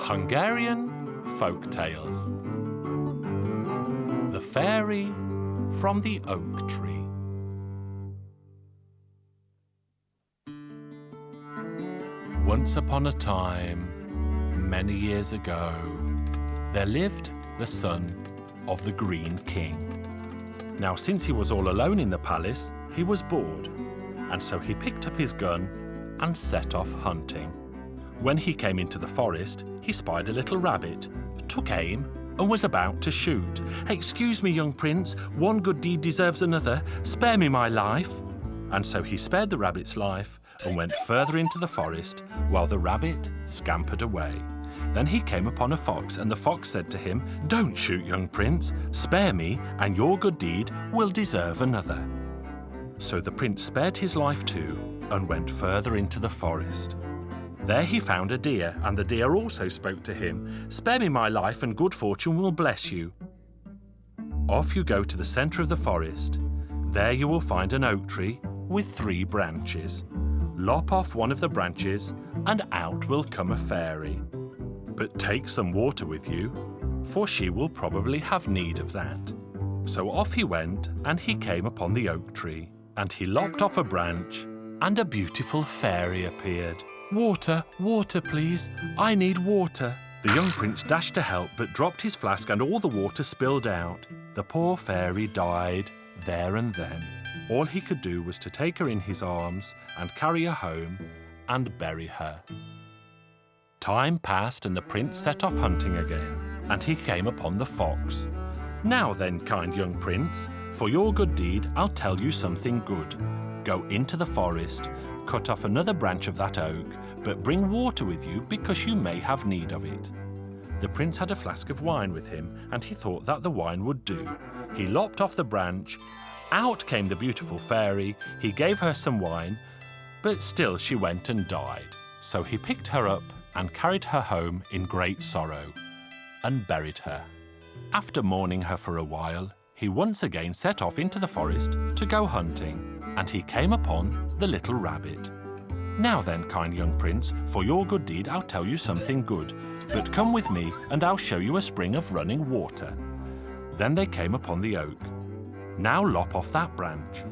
Hungarian Folk Tales. The Fairy from the Oak Tree. Once upon a time, many years ago, there lived the son of the Green King. Now, since he was all alone in the palace, he was bored, and so he picked up his gun and set off hunting. When he came into the forest, he spied a little rabbit, took aim, and was about to shoot. "Excuse me, young prince, one good deed deserves another. Spare me my life." And so he spared the rabbit's life and went further into the forest while the rabbit scampered away. Then he came upon a fox, and the fox said to him, "Don't shoot, young prince. Spare me, and your good deed will deserve another." So the prince spared his life too and went further into the forest. There he found a deer, and the deer also spoke to him, "Spare me my life, and good fortune will bless you." Off you go to the centre of the forest. There you will find an oak tree with 3 branches. Lop off one of the branches, and out will come a fairy. But take some water with you, for she will probably have need of that. So off he went, and he came upon the oak tree, and he lopped off a branch, and a beautiful fairy appeared. "Water, water, please. I need water." The young prince dashed to help, but dropped his flask and all the water spilled out. The poor fairy died there and then. All he could do was to take her in his arms and carry her home and bury her. Time passed, and the prince set off hunting again, and he came upon the fox. "Now then, kind young prince, for your good deed I'll tell you something good. Go into the forest, cut off another branch of that oak, but bring water with you because you may have need of it." The prince had a flask of wine with him, and he thought that the wine would do. He lopped off the branch. Out came the beautiful fairy. He gave her some wine, but still she went and died. So he picked her up and carried her home in great sorrow and buried her. After mourning her for a while, he once again set off into the forest to go hunting, and he came upon the little rabbit. "Now then, kind young prince, for your good deed I'll tell you something good, but come with me and I'll show you a spring of running water." Then they came upon the oak. "Now lop off that branch."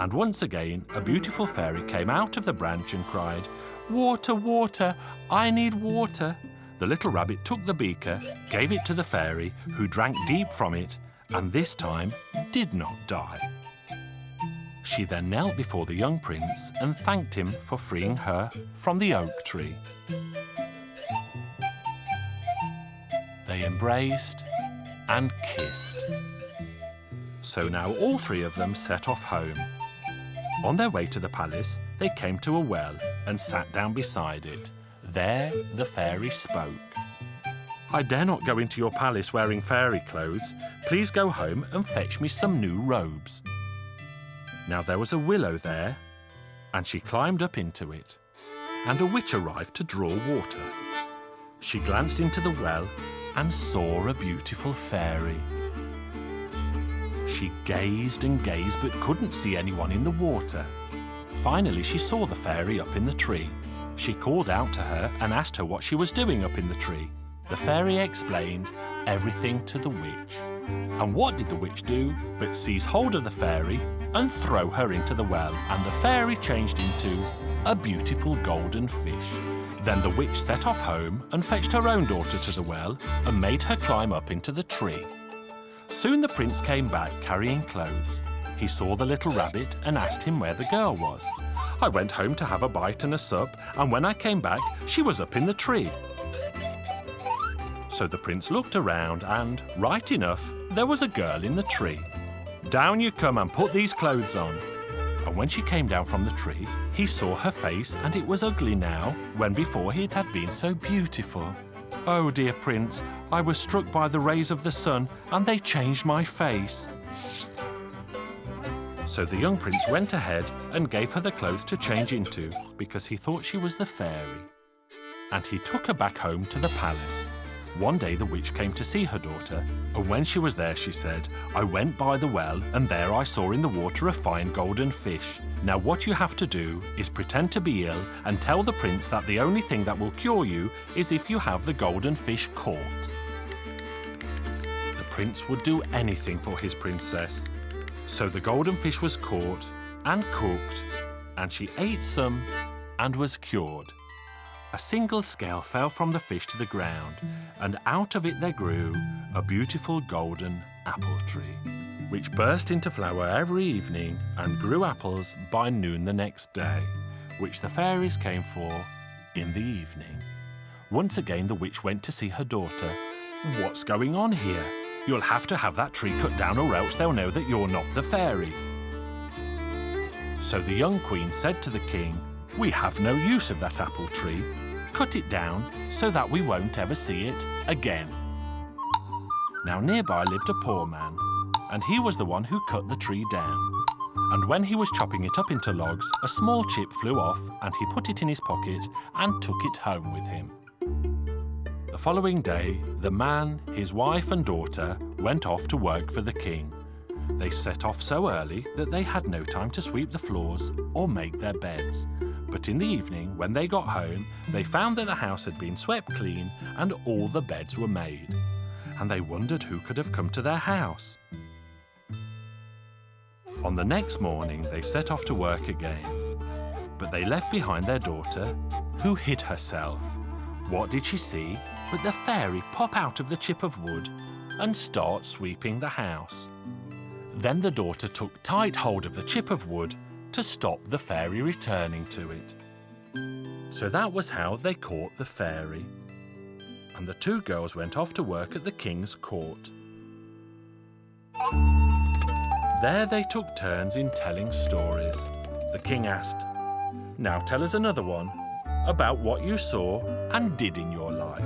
And once again a beautiful fairy came out of the branch and cried, "Water, water, I need water." The little rabbit took the beaker, gave it to the fairy, who drank deep from it, and this time did not die. She then knelt before the young prince and thanked him for freeing her from the oak tree. They embraced and kissed. So now all 3 of them set off home. On their way to the palace, they came to a well and sat down beside it. There the fairy spoke. "I dare not go into your palace wearing fairy clothes. Please go home and fetch me some new robes." Now there was a willow there, and she climbed up into it, and a witch arrived to draw water. She glanced into the well and saw a beautiful fairy. She gazed and gazed but couldn't see anyone in the water. Finally she saw the fairy up in the tree. She called out to her and asked her what she was doing up in the tree. The fairy explained everything to the witch. And what did the witch do but seize hold of the fairy and throw her into the well, and the fairy changed into a beautiful golden fish. Then the witch set off home and fetched her own daughter to the well and made her climb up into the tree. Soon the prince came back carrying clothes. He saw the little rabbit and asked him where the girl was. "I went home to have a bite and a sup, and when I came back, she was up in the tree." So the prince looked around and, right enough, there was a girl in the tree. "Down you come and put these clothes on." And when she came down from the tree, he saw her face, and it was ugly now, when before it had been so beautiful. "Oh, dear prince, I was struck by the rays of the sun, and they changed my face." So the young prince went ahead and gave her the clothes to change into, because he thought she was the fairy. And he took her back home to the palace. One day the witch came to see her daughter, and when she was there she said, "I went by the well, and there I saw in the water a fine golden fish. Now what you have to do is pretend to be ill and tell the prince that the only thing that will cure you is if you have the golden fish caught." The prince would do anything for his princess. So the golden fish was caught and cooked, and she ate some and was cured. A single scale fell from the fish to the ground, and out of it there grew a beautiful golden apple tree, which burst into flower every evening and grew apples by noon the next day, which the fairies came for in the evening. Once again the witch went to see her daughter. "What's going on here? You'll have to have that tree cut down or else they'll know that you're not the fairy." So the young queen said to the king, "We have no use of that apple tree. Cut it down so that we won't ever see it again." Now nearby lived a poor man, and he was the one who cut the tree down. And when he was chopping it up into logs, a small chip flew off, and he put it in his pocket and took it home with him. The following day, the man, his wife and daughter went off to work for the king. They set off so early that they had no time to sweep the floors or make their beds. But in the evening, when they got home, they found that the house had been swept clean and all the beds were made. And they wondered who could have come to their house. On the next morning, they set off to work again. But they left behind their daughter, who hid herself. What did she see but the fairy pop out of the chip of wood and start sweeping the house? Then the daughter took tight hold of the chip of wood to stop the fairy returning to it. So that was how they caught the fairy. And the two girls went off to work at the king's court. There they took turns in telling stories. The king asked, "Now tell us another one about what you saw and did in your life."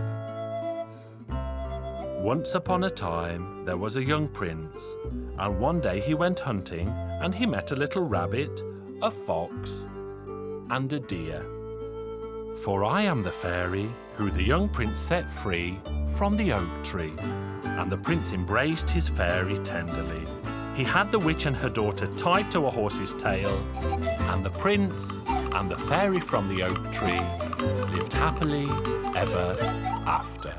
Once upon a time there was a young prince, and one day he went hunting and he met a little rabbit, a fox, and a deer. For I am the fairy who the young prince set free from the oak tree. And the prince embraced his fairy tenderly. He had the witch and her daughter tied to a horse's tail, and the prince and the fairy from the oak tree lived happily ever after.